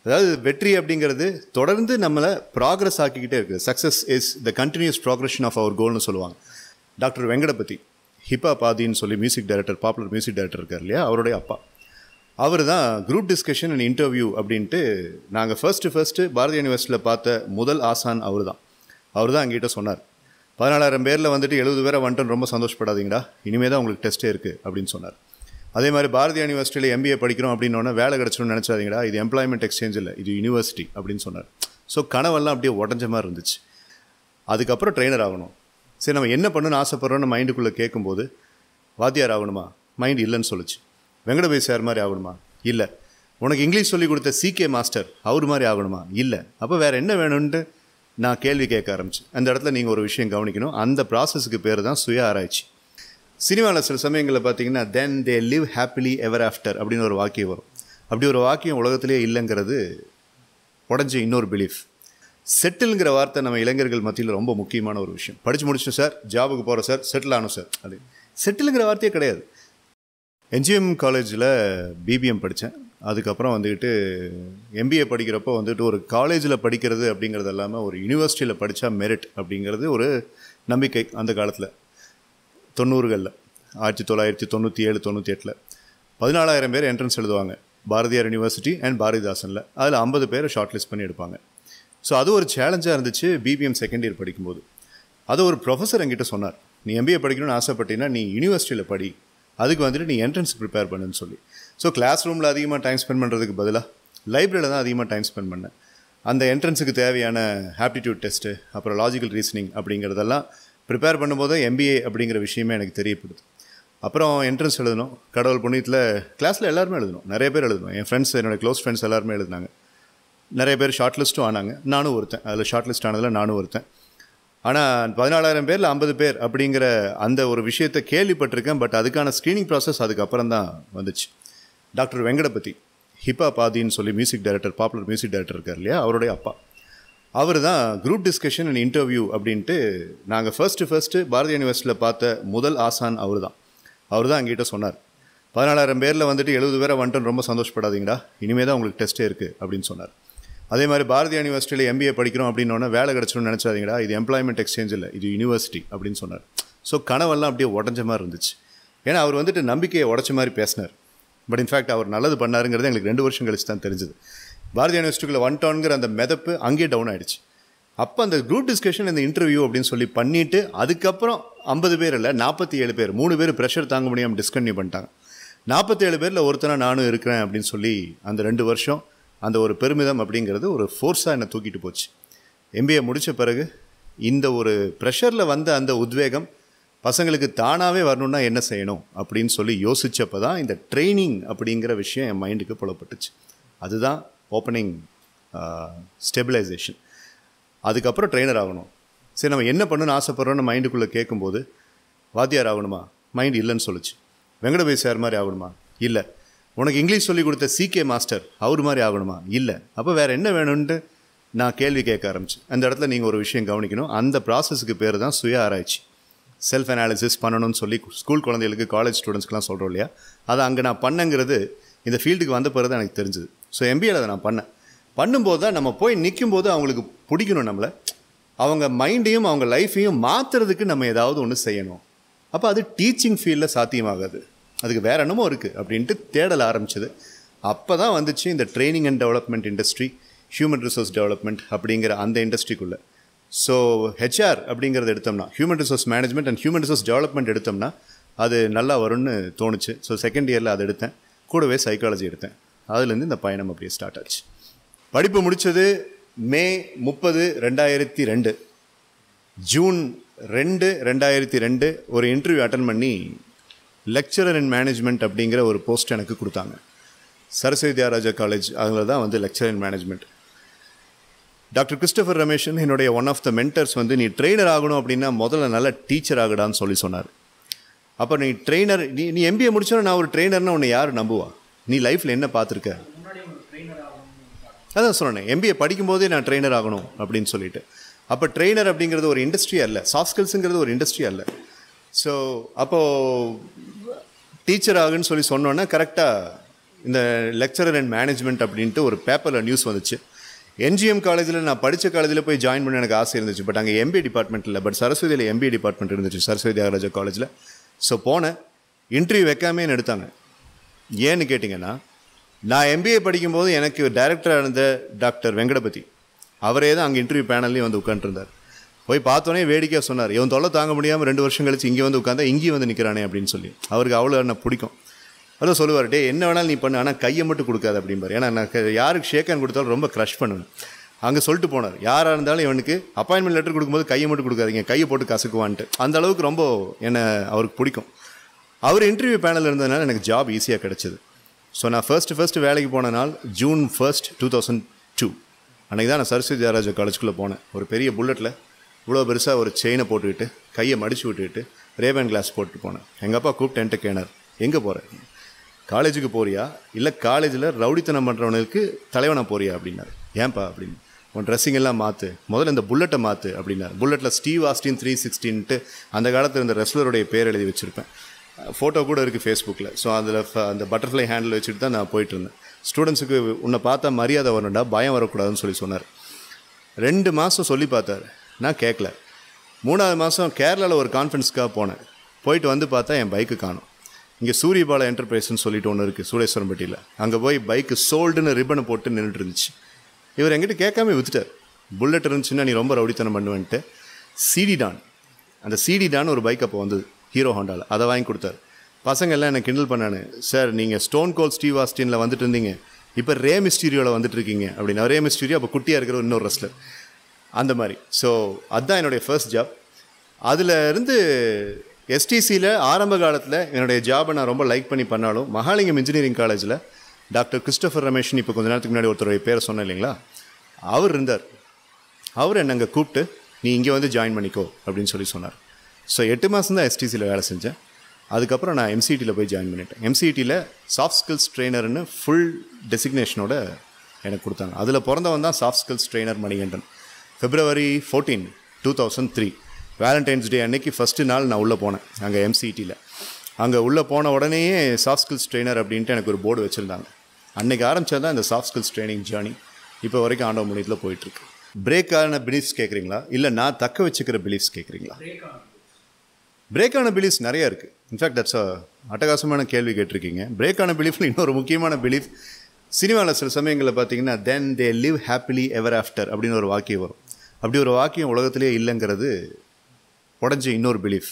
அதாவது வெற்றி அப்படிங்கிறது தொடர்ந்து நம்மளை ப்ராக்ரஸ் ஆக்கிக்கிட்டே இருக்குது. Success is the continuous progression of our கோல்னு சொல்லுவாங்க. டாக்டர் வெங்கடபதி ஹிப்ஹாப் ஆதின்னு சொல்லி music director, popular music director இருக்கார் இல்லையா, அவருடைய அப்பா. அவர் தான் குரூப் டிஸ்கஷன் அண்ட் இன்டர்வியூ அப்படின்ட்டு நாங்கள் ஃபர்ஸ்ட்டு பாரதிய யூனிவர்சிட்டியில் பார்த்த முதல் ஆசான் அவர் தான் எங்கிட்ட சொன்னார். 14,000 பேரில் வந்துட்டு 70 பேரை வந்துட்டு ரொம்ப சந்தோஷப்படாதீங்கடா, இனிமேல் தான் உங்களுக்கு டெஸ்ட்டே இருக்குது அப்படின்னு சொன்னார். அதே மாதிரி பாரதிய யூனிவர்சிட்டியில் MBA படிக்கிறோம் அப்படின்னோடனே வேலை கிடச்சிடும்னு நினச்சாதீங்கடா, இது எம்ப்ளாய்மெண்ட் எக்ஸ்சேஞ்ச் இல்லை, இது யூனிவர்சிட்டி அப்படின்னு சொன்னார். ஸோ கனவெல்லாம் அப்படியே உடஞ்ச மாதிரி இருந்துச்சு. அதுக்கப்புறம் ட்ரெயினர் ஆகணும். சரி, நம்ம என்ன பண்ணணும்னு ஆசைப்படுறோன்னு மைண்டுக்குள்ளே கேட்கும்போது, வாத்தியார் ஆகணுமா? மைண்ட் இல்லைன்னு சொல்லிச்சு. வெங்கடபதி சார் மாதிரி ஆகணுமா? இல்லை. உனக்கு இங்கிலீஷ் சொல்லிக் கொடுத்த CK மாஸ்டர் அவர் மாதிரி ஆகணுமா? இல்லை. அப்போ வேறு என்ன வேணும்ன்ட்டு நான் கேள்வி கேட்க ஆரம்பிச்சு. அந்த இடத்துல நீங்கள் ஒரு விஷயம் கவனிக்கணும். அந்த ப்ராசஸுக்கு பேர் தான் சுய ஆராய்ச்சி. சினிமாவில் சில சமயங்களில் பார்த்தீங்கன்னா then they live happily ever after அப்படின்னு ஒரு வாக்கியம் வரும். அப்படி ஒரு வாக்கியம் உலகத்திலே இல்லைங்கிறது உடஞ்ச இன்னொரு பிலீஃப். செட்டில்ங்கிற வார்த்தை நம்ம இளைஞர்கள் மத்தியில் ரொம்ப முக்கியமான ஒரு விஷயம். படித்து முடிச்சோம் சார், ஜாபுக்கு போகிறோம் சார், செட்டில் ஆகணும் சார். அது செட்டிலுங்கிற வார்த்தையே கிடையாது. NGM காலேஜில் BBM படித்தேன். அதுக்கப்புறம் வந்துக்கிட்டு MBA படிக்கிறப்போ வந்துட்டு ஒரு காலேஜில் படிக்கிறது அப்படிங்கிறது இல்லாமல் ஒரு யூனிவர்சிட்டியில் படித்தா மெரிட் அப்படிங்கிறது ஒரு நம்பிக்கை. அந்த காலத்தில் 90களில் 1997, 98 14,000 பேர் என்ட்ரன்ஸ் எழுதுவாங்க பாரதியார் யூனிவர்சிட்டி அண்ட் பாரதிதாசனில். அதில் 50 பேரை ஷார்ட் லிஸ்ட் பண்ணி எடுப்பாங்க. ஸோ அது ஒரு சேலஞ்சாக இருந்துச்சு BBM செகண்ட் இயர் படிக்கும்போது. அது ஒரு ப்ரொஃபஸர் என்கிட்ட சொன்னார், நீ MBA படிக்கணும்னு ஆசைப்பட்டீங்கன்னா நீ யூனிவர்சிட்டியில் படி, அதுக்கு வந்துட்டு நீ என்ட்ரன்ஸ் ப்ரிப்பேர் பண்ணுன்னு சொல்லி. ஸோ கிளாஸ் ரூமில் அதிகமாக டைம் ஸ்பெண்ட் பண்ணுறதுக்கு பதிலாக லைப்ரரியில் தான் அதிகமாக டைம் ஸ்பெண்ட் பண்ணேன். அந்த என்ட்ரன்ஸுக்கு தேவையான ஆப்டிடியூட் டெஸ்ட்டு, அப்புறம் லாஜிக்கல் ரீசனிங் அப்படிங்கிறதெல்லாம் ப்ரிப்பேர் பண்ணும்போது MBA அப்படிங்கிற விஷயமே எனக்கு தெரியப்படுது. அப்புறம் என்ட்ரன்ஸ் எழுதணும். கடவுள் புண்ணியத்தில் கிளாஸில் எல்லாருமே எழுதணும், நிறைய பேர் எழுதணும். என் ஃப்ரெண்ட்ஸ், என்னோடய க்ளோஸ் ஃப்ரெண்ட்ஸ் எல்லாருமே எழுதினாங்க. நிறைய பேர் ஷார்ட் லிஸ்ட்டும் ஆனாங்க, நானும் ஒருத்தன். அதில் ஷார்ட் லிஸ்ட் ஆனதில் நானும் ஒருத்தன். ஆனால் 14,000 பேரில் 50 பேர் அப்படிங்கிற அந்த ஒரு விஷயத்தை கேள்விப்பட்டிருக்கேன். பட் அதுக்கான ஸ்க்ரீனிங் ப்ராசஸ் அதுக்கப்புறம் தான் வந்துச்சு. டாக்டர் வெங்கடபதி ஹிப்ஹாப் ஆதின்னு சொல்லி music director, popular music director இருக்கார் இல்லையா, அவருடைய அப்பா. அவர் தான் குரூப் டிஸ்கஷன் அண்ட் இன்டர்வியூ அப்படின்ட்டு நாங்கள் ஃபர்ஸ்ட்டு பாரதிய யூனிவர்சிட்டியில் பார்த்த முதல் ஆசான் அவர் தான் எங்கிட்ட சொன்னார். 14,000 பேரில் வந்துட்டு 70 பேரை வந்துட்டு ரொம்ப சந்தோஷப்படாதீங்கடா, இனிமேல் தான் உங்களுக்கு டெஸ்ட்டே இருக்குது அப்படின்னு சொன்னார். அதே மாதிரி பாரதிய யூனிவர்சிட்டியில் MBA படிக்கிறோம் அப்படின்னோடனே வேலை கிடச்சிடும்னு நினச்சாதீங்கடா, இது எம்ப்ளாய்மெண்ட் எக்ஸ்சேஞ்ச் இல்லை, இது யூனிவர்சிட்டி அப்படின்னு சொன்னார். ஸோ கனவெல்லாம் அப்படியே உடஞ்ச மாதிரி இருந்துச்சு. ஏன்னா அவர் வந்துட்டு நம்பிக்கையை உடச்ச மாதிரி பேசினார். பட் இன்ஃபேக்ட் அவர் நல்லது பண்ணாருங்கிறது எங்களுக்கு 2 வருஷம் கழிச்சு தான் தெரிஞ்சுது. பாரதிய யூனிவர்சிட்டிக்குள்ளே வந்துட்டோங்கிற அந்த மெதப்பு அங்கேயே டவுன் ஆகிடுச்சு. அப்போ அந்த குரூப் டிஸ்கஷன், இந்த இன்டர்வியூ அப்படின்னு சொல்லி பண்ணிவிட்டு அதுக்கப்புறம் 50 பேர் இல்லை 47 பேர், 3 பேர் ப்ரெஷர் தாங்க முடியாமல் டிஸ்கன்டினியூ பண்ணிட்டாங்க. 47 பேரில் ஒருத்தனா நானும் இருக்கிறேன் அப்படின்னு சொல்லி அந்த 2 வருஷம் அந்த ஒரு பெருமிதம் அப்படிங்கிறது ஒரு ஃபோர்ஸாக என்னை தூக்கிட்டு போச்சு. MBA முடித்த பிறகு இந்த ஒரு ப்ரெஷரில் வந்த அந்த உத்வேகம் பசங்களுக்கு தானாகவே வரணுன்னா என்ன செய்யணும் அப்படின்னு சொல்லி யோசித்தப்போ தான் இந்த ட்ரைனிங் அப்படிங்கிற விஷயம் என் மைண்டுக்கு புலப்பட்டுச்சு. அதுதான் ஓப்பனிங் ஸ்டெபிலைசேஷன். அதுக்கப்புறம் ட்ரெயினர் ஆகணும். சரி, நம்ம என்ன பண்ணணும்னு ஆசைப்படுறோன்னு மைண்டுக்குள்ளே கேட்கும்போது, வாத்தியார் ஆகணுமா? மைண்ட் இல்லைன்னு சொல்லிச்சு. வெங்கடபதி சார் மாதிரி ஆகணுமா? இல்லை. உனக்கு இங்கிலீஷ் சொல்லிக் கொடுத்த CK மாஸ்டர் அவர் மாதிரி ஆகணுமா? இல்லை. அப்போ வேறு என்ன வேணும்ன்ட்டு நான் கேள்வி கேட்க ஆரம்பிச்சு. அந்த இடத்துல நீங்கள் ஒரு விஷயம் கவனிக்கணும். அந்த ப்ராசஸுக்கு பேர் தான் சுய ஆராய்ச்சி. செல்ஃப் அனாலிசிஸ் பண்ணணும்னு சொல்லி ஸ்கூல் குழந்தைகளுக்கு, காலேஜ் ஸ்டூடெண்ட்ஸ்க்கெலாம் சொல்கிறோம் இல்லையா, அதை அங்கே நான் பண்ணங்கிறது இந்த ஃபீல்டுக்கு வந்த பிறகு தான் எனக்கு தெரிஞ்சுது. ஸோ MBAவில் அதை நான் பண்ணும்போது தான் நம்ம போய் நிற்கும்போது அவங்களுக்கு பிடிக்கணும் நம்மளை. அவங்க மைண்டையும் அவங்க லைஃப்பையும் மாற்றுறதுக்கு நம்ம ஏதாவது ஒன்று செய்யணும். அப்போ அது டீச்சிங் ஃபீல்டில் சாத்தியமாகாது, அதுக்கு வேறு என்னமோ இருக்குது அப்படின்ட்டு தேடல் ஆரம்பிச்சது. அப்போ தான் வந்துச்சு இந்த training and development industry, human resource development அப்படிங்கிற அந்த இண்டஸ்ட்ரிக்குள்ளே. ஸோ HR அப்படிங்கிறது எடுத்தோம்னா, human resource management and human resource development எடுத்தோம்னா அது நல்லா வரும்னு தோணுச்சு. ஸோ செகண்ட் இயரில் அதை எடுத்தேன். கூடவே சைக்காலஜி எடுத்தேன். அதுலேருந்து இந்த பயணம் அப்படியே ஸ்டார்ட் ஆச்சு. படிப்பு முடித்தது May 30, 2002. June 2, 2002 ஒரு இன்டர்வியூ அட்டன் பண்ணி லெக்சரர் இன் மேனேஜ்மெண்ட் அப்படிங்கிற ஒரு போஸ்ட் எனக்கு கொடுத்தாங்க. சரஸ்வதி தியாகராஜா காலேஜ், அதில் தான் வந்து lecturer in management. Doctor Christopher Rameshan என்னுடைய ஒன் ஆஃப் த மென்டர்ஸ் வந்து, நீ ட்ரெயினர் ஆகணும் அப்படின்னா முதல்ல நல்ல டீச்சர் ஆகடான்னு சொல்லி சொன்னார். அப்போ நீ ட்ரெயினர், நீ MBA முடிச்சோன்னா நான் ஒரு ட்ரெயினர்னா உன்னை யார் நம்புவா? நீ லைஃப்பில் என்ன பார்த்துருக்க? அதான் சொன்னேன், MBA படிக்கும்போதே நான் ட்ரெயினர் ஆகணும் அப்படின்னு சொல்லிட்டு. அப்போ ட்ரெயினர் அப்படிங்கிறது ஒரு இண்டஸ்ட்ரி அல்ல, சாஃப்ட் ஸ்கில்ஸுங்கிறது ஒரு இண்டஸ்ட்ரி அல்ல. ஸோ அப்போது டீச்சர் ஆகுன்னு சொல்லி சொன்னோன்னா கரெக்டாக இந்த லெக்சரர் அண்ட் மேனேஜ்மெண்ட் அப்படின்ட்டு ஒரு பேப்பரில் நியூஸ் வந்துச்சு. என்ஜிஎம் காலேஜில் நான் படித்த காலேஜில் போய் ஜாயின் பண்ண எனக்கு ஆசை இருந்துச்சு. பட் அங்கே எம்பிஏ டிபார்ட்மெண்ட் இல்லை. பட் சரஸ்வதியில் எம்பிஏ டிபார்ட்மெண்ட் இருந்துச்சு, சரஸ்வதி தியாகராஜா காலேஜில். ஸோ போனேன், இன்டர்வியூ வைக்காமே எடுத்தாங்க. ஏன்னு கேட்டிங்கன்னா, நான் எம்பிஏ படிக்கும்போது எனக்கு டைரக்டராக இருந்த டாக்டர் வெங்கடபதி அவரே தான் அங்கே இன்டர்வியூ பேனல்லையும் வந்து உட்காந்துருந்தார். போய் பார்த்தோன்னே வேடிக்கையாக சொன்னார், இவன் தொல்லை தாங்க முடியாமல் 2 வருஷம் கழிச்சு இங்கே வந்து உட்காந்தா இங்கேயும் வந்து நிற்கிறானே அப்படின்னு சொல்லி. அவருக்கு அவ்வளோ என்ன பிடிக்கும். அதான் சொல்லுவார், டே என்ன வேணாலும் நீ பண்ணு, ஆனால் கையை மட்டும் கொடுக்காது அப்படிம்பார். ஏன்னா நான் யாருக்கு ஷேக் ஹேண்ட் கொடுத்தாலும் ரொம்ப க்ரஷ் பண்ணுவேன். அங்கே சொல்லிட்டு போனார், யாராக இருந்தாலும் இவனுக்கு அப்பாயின்மெண்ட் லெட்டர் கொடுக்கும்போது கையை மட்டும் கொடுக்காதீங்க, கையை போட்டு கசக்குவான்ட்டு. அந்த அளவுக்கு ரொம்ப என்னை அவருக்கு பிடிக்கும். அவர் இன்டர்வியூ பேனல் இருந்ததுனால எனக்கு ஜாப் ஈஸியாக கிடச்சிது. ஸோ நான் ஃபர்ஸ்ட்டு வேலைக்கு போன நாள் June 1, 2002. அன்றைக்கி தான் நான் சரஸ்வதி தியாகராஜா காலேஜுக்குள்ளே போனேன். ஒரு பெரிய புல்லட்டில் இவ்வளோ பெருசாக ஒரு செயினை போட்டுக்கிட்டு கையை மடித்து விட்டுக்கிட்டு ரேபன் கிளாஸ் போட்டு போனேன். எங்கள் அப்பா கூப்பிட்டு என்கிட்ட கேனார், எங்கே போகிறேன், காலேஜுக்கு போறியா இல்லை காலேஜில் ரவுடித்தனம் பண்ணுறவனுக்கு தலைவனாக போறியா அப்படின்னாரு. ஏன்பா அப்படின்னு, உன் ட்ரெஸ்ஸிங் எல்லாம் மாற்று, முதல்ல இந்த புல்லட்டை மாற்று அப்படின்னாரு. புல்லட்டில் ஸ்டீவ் ஆஸ்டின் 316ன்ட்டு அந்த காலத்தில் இந்த ரெஸ்லருடைய பேர் எழுதி வச்சுருப்பேன். ஃபோட்டோ கூட இருக்குது ஃபேஸ்புக்கில். ஸோ அதில் அந்த பட்டர்ஃப்ளை ஹேண்டில் வச்சுட்டு தான் நான் போயிட்டுருந்தேன். ஸ்டூடெண்ட்ஸுக்கு உன்னை பார்த்தா மரியாதை வரணும்டா, பயம் வரக்கூடாதுன்னு சொல்லி சொன்னார். 2 மாதம் சொல்லி பார்த்தார், நான் கேட்கல. 3ஆவது மாதம் கேரளாவில் ஒரு கான்ஃபரன்ஸ்க்காக போனேன். போயிட்டு வந்து பார்த்தா என் பைக்கு காணும். இங்கே சூரியபாலா என்டர்பிரைஸ்ன்னு சொல்லிட்டு ஒன்று இருக்குது சூடேஸ்வரம்பட்டியில். அங்கே போய் பைக்கு சோல்டுன்னு ரிப்பனை போட்டு நின்றுட்டு இருந்துச்சு. இவர் என்கிட்ட கேட்காம விற்றுட்டார். புல்லட் இருந்துச்சுன்னா நீ ரொம்ப ரவுடித்தனம் பண்ணுவேன்ட்டு சிடி டான், அந்த சிடி டான் ஒரு பைக் அப்போ வந்தது ஹீரோ ஹோண்டாவில், அதை வாங்கி கொடுத்தாரு. பசங்க எல்லாம் என்னை கிண்டல் பண்ணானு, சார் நீங்கள் ஸ்டோன் கோல்ட் ஸ்டீவ் ஆஸ்டினில் வந்துட்டு இருந்தீங்க, இப்போ ரே மிஸ்டீரியோவில் வந்துட்டு இருக்கீங்க அப்படின்னு. ரே மிஸ்டீரியோ அப்போ குட்டியாக இருக்கிற இன்னொரு ரெஸ்லர் அந்த மாதிரி. ஸோ அதுதான் என்னுடைய ஃபர்ஸ்ட் ஜாப். அதில் இருந்து எஸ்டிசியில் ஆரம்ப காலத்தில் என்னுடைய ஜாபை நான் ரொம்ப லைக் பண்ணி பண்ணாலும் மகாலிங்கம் இன்ஜினியரிங் காலேஜில் டாக்டர் கிறிஸ்டோஃபர் ரமேஷ்னு இப்போ கொஞ்ச நேரத்துக்கு முன்னாடி ஒருத்தருடைய பேரை சொன்னேன் இல்லைங்களா, அவர் இருந்தார். அவர் என்னை அங்கே கூப்பிட்டு நீ இங்கே வந்து ஜாயின் பண்ணிக்கோ அப்படின்னு சொல்லி சொன்னார். ஸோ 8 மாதம் தான் எஸ்டிசியில் வேலை செஞ்சேன். அதுக்கப்புறம் நான் எம்சிடியில் போய் ஜாயின் பண்ணிட்டேன். எம்சிடியில் சாஃப்ட் ஸ்கில்ஸ் ட்ரெயினர்னு ஃபுல் டெசிக்னேஷனோட எனக்கு கொடுத்தாங்க. அதில் பிறந்தவன் தான் soft skills trainer Manikandan. February 14, 2003 Valentine's day அன்னைக்கு ஃபஸ்ட்டு நாள் நான் உள்ளே போனேன் அங்கே எம்சிடியில். அங்கே உள்ளே போன உடனேயே சாஃப்ட் ஸ்கில்ஸ் ட்ரெயினர் அப்படின்ட்டு எனக்கு ஒரு போர்டு வச்சுருந்தாங்க. அன்றைக்கி ஆரம்பித்தது தான் இந்த சாஃப்ட் ஸ்கில்ஸ் ட்ரைனிங் ஜேர்னி. இப்போ வரைக்கும் ஆண்டவ முடியத்தில் போயிட்டுருக்கு. பிரேக்கான பிலீஃப்ஸ் கேட்குறீங்களா, இல்லை நான் தக்க வச்சுக்கிற பிலீஃப்ஸ் கேட்குறீங்களா? பிரேக்கான பிலீஃப்ஸ் நிறையா இருக்குது. இன்ஃபேக்ட் தட்ஸ் அட்டகாசமான கேள்வி கேட்டிருக்கீங்க. பிரேக்கான பிலீஃப்னு இன்னொரு முக்கியமான பிலீஃப், சினிமாவில் சில சமயங்களில் பார்த்தீங்கன்னா then they live happily ever after அப்படின்னு ஒரு வாக்கியம் வரும். அப்படி ஒரு வாக்கியம் உலகத்திலே இல்லைங்கிறது உடஞ்சி இன்னொரு பிலீஃப்.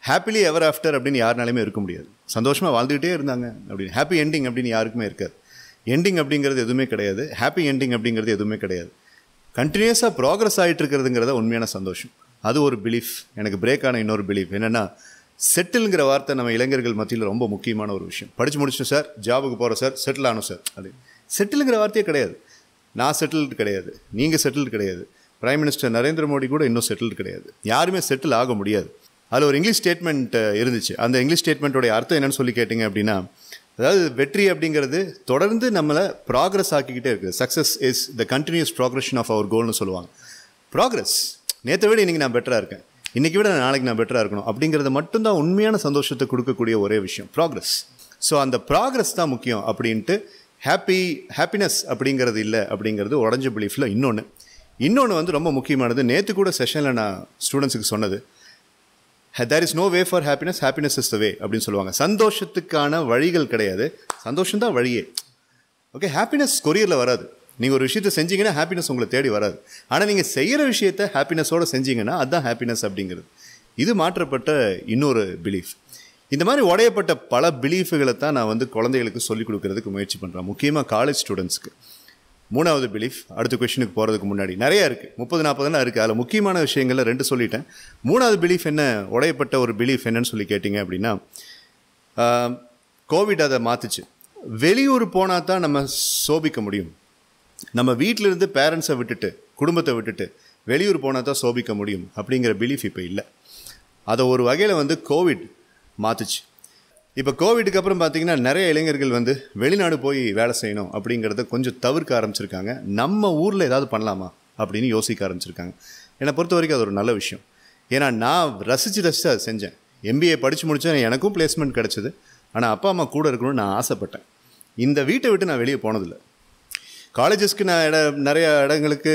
ஹாப்பிலி எவர் ஆஃப்டர் அப்படின்னு யாருனாலுமே இருக்க முடியாது. சந்தோஷமாக வாழ்ந்துக்கிட்டே இருந்தாங்க அப்படின்னு. ஹாப்பி எண்டிங் அப்படின்னு யாருக்குமே இருக்காது. எண்டிங் அப்படிங்கிறது எதுவுமே கிடையாது. ஹாப்பி எண்டிங் அப்படிங்கிறது எதுவுமே கிடையாது. கண்டினியூஸாக ப்ராக்ரஸ் ஆகிட்டு இருக்கிறதுங்கிறத உண்மையான சந்தோஷம். அது ஒரு பிலீஃப். எனக்கு பிரேக்கான இன்னொரு பிலீஃப் என்னென்னா, செட்டில்ங்கிற வார்த்தை நம்ம இளைஞர்கள் மத்தியில் ரொம்ப முக்கியமான ஒரு விஷயம். படித்து முடிச்சோம் சார், ஜாபுக்கு போகிறோம் சார், செட்டில் ஆனோம் சார். அது செட்டிலுங்கிற வார்த்தையே கிடையாது. நான் செட்டில்டு கிடையாது, நீங்கள் செட்டில்டு கிடையாது, பிரைம் மினிஸ்டர் நரேந்திர மோடி கூட இன்னும் செட்டில்டு கிடையாது. யாருமே செட்டில் ஆக முடியாது. அதில் ஒரு இங்கிலீஷ் ஸ்டேட்மெண்ட் இருந்துச்சு. அந்த இங்கிலீஷ் ஸ்டேட்மெண்ட்டோடைய அர்த்தம் என்னென்னு சொல்லி கேட்டிங்க அப்படின்னா, அதாவது வெற்றி அப்படிங்கிறது தொடர்ந்து நம்மளை ப்ராக்ரஸ் ஆக்கிக்கிட்டே இருக்குது. Success is the continuous progression of our கோல்னு சொல்லுவாங்க. ப்ராக்ரஸ், நேற்றை விட இன்றைக்கி நான் பெட்டராக இருக்கேன், இன்றைக்கி விட நாளைக்கு நான் பெட்டராக இருக்கணும் அப்படிங்கிறது மட்டும்தான் உண்மையான சந்தோஷத்தை கொடுக்கக்கூடிய ஒரே விஷயம், ப்ராக்ரஸ். ஸோ அந்த ப்ராக்ரஸ் தான் முக்கியம் அப்படின்ட்டு ஹாப்பினஸ் அப்படிங்கிறது இல்லை அப்படிங்கிறது உடஞ்ச பிலீஃபில் இன்னொன்று வந்து ரொம்ப முக்கியமானது. நேற்று கூட செஷனில் நான் ஸ்டூடெண்ட்ஸுக்கு சொன்னது, there is no way for happiness, happiness is the way அப்படின்னு சொல்லுவாங்க. சந்தோஷத்துக்கான வழிகள் கிடையாது, சந்தோஷம் தான் வழியே. ஓகே, ஹாப்பினஸ் கொரியரில் வராது. நீங்கள் ஒரு விஷயத்தை செஞ்சீங்கன்னா ஹாப்பினஸ் உங்களை தேடி வராது. ஆனால் நீங்கள் செய்கிற விஷயத்தை ஹாப்பினஸோடு செஞ்சீங்கன்னா அதுதான் ஹாப்பினஸ் அப்படிங்கிறது. இது மாற்றப்பட்ட இன்னொரு பிலீஃப். இந்த மாதிரி உடையப்பட்ட பல பிலீஃபுகளை தான் நான் வந்து குழந்தைகளுக்கு சொல்லிக் கொடுக்கறதுக்கு முயற்சி பண்ணுறேன், முக்கியமாக காலேஜ் ஸ்டூடெண்ட்ஸ்க்கு. 3வது பிலீஃப், அடுத்த கொஷனுக்கு போகிறதுக்கு முன்னாடி நிறையா இருக்குது, 30-40 இருக்குது. அதில் முக்கியமான விஷயங்களில் 2 சொல்லிட்டேன். 3வது பிலீஃப் என்ன, உடையப்பட்ட ஒரு பிலீஃப் என்னன்னு சொல்லி கேட்டிங்க அப்படின்னா, கோவிட் அதை மாற்றுச்சு. வெளியூர் போனால் தான் நம்ம சோபிக்க முடியும். நம்ம வீட்டிலிருந்து பேரண்ட்ஸை விட்டுட்டு, குடும்பத்தை விட்டுட்டு வெளியூர் போனால் தான் சோபிக்க முடியும் அப்படிங்கிற பிலீஃப் இப்போ இல்லை. அதை ஒரு வகையில் வந்து கோவிட் மாற்றுச்சு. இப்போ கோவிடுக்கு அப்புறம் பார்த்திங்கன்னா நிறைய இளைஞர்கள் வந்து வெளிநாடு போய் வேலை செய்யணும் அப்படிங்கிறத கொஞ்சம் தவிர்க்க ஆரம்பிச்சிருக்காங்க. நம்ம ஊரில் ஏதாவது பண்ணலாமா அப்படின்னு யோசிக்க ஆரம்பிச்சிருக்காங்க. என்னை பொறுத்த வரைக்கும் அது ஒரு நல்ல விஷயம். ஏன்னா நான் ரசித்து அதை செஞ்சேன். MBA படித்து முடித்தேன், எனக்கும் பிளேஸ்மெண்ட் கிடச்சிது. ஆனால் அப்பா அம்மா கூட இருக்கணும்னு நான் ஆசைப்பட்டேன். இந்த வீட்டை விட்டு நான் வெளியே போனதில்லை. காலேஜஸ்க்கு நான் நிறைய இடங்களுக்கு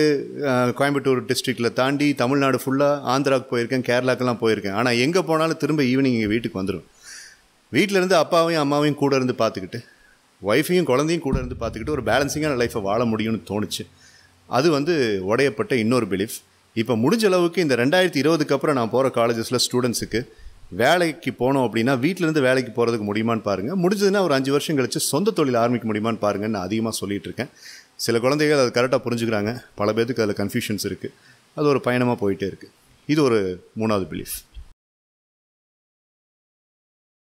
கோயம்புத்தூர் டிஸ்ட்ரிக்டில் தாண்டி தமிழ்நாடு ஃபுல்லாக ஆந்திராவுக்கு போயிருக்கேன், கேரளாக்கெல்லாம் போயிருக்கேன். ஆனால் எங்கே போனாலும் திரும்ப ஈவினிங் எங்கள் வீட்டுக்கு வந்துடும். வீட்டிலேருந்து அப்பாவையும் அம்மாவையும் கூட இருந்து பார்த்துக்கிட்டு, ஒய்ஃபையும் குழந்தையும் கூட இருந்து பார்த்துக்கிட்டு ஒரு பேலன்சிங்கான லைஃப்பை வாழ முடியும்னு தோணுச்சு. அது உடையப்பட்ட இன்னொரு பிலீஃப். இப்போ முடிஞ்ச அளவுக்கு இந்த 2020க்கு அப்புறம் நான் போகிற காலேஜஸில் ஸ்டூடெண்ட்ஸுக்கு வேலைக்கு போனோம் அப்படின்னா வீட்டிலேருந்து வேலைக்கு போகிறதுக்கு முடியுமான்னு பாருங்கள். முடிஞ்சதுன்னா ஒரு 5 வருஷம் கழிச்சு சொந்த தொழில் ஆரம்பிக்க முடியுமான்னு பாருங்கன்னு நான் அதிகமாக சொல்லிகிட்டு இருக்கேன். சில குழந்தைகள் அதை கரெக்டாக புரிஞ்சுக்கிறாங்க, பல பேருக்கு அதில் கன்ஃபியூஷன்ஸ் இருக்குது. அது ஒரு பயணமாக போயிட்டே இருக்குது. இது ஒரு 3வது பிலீஃப்.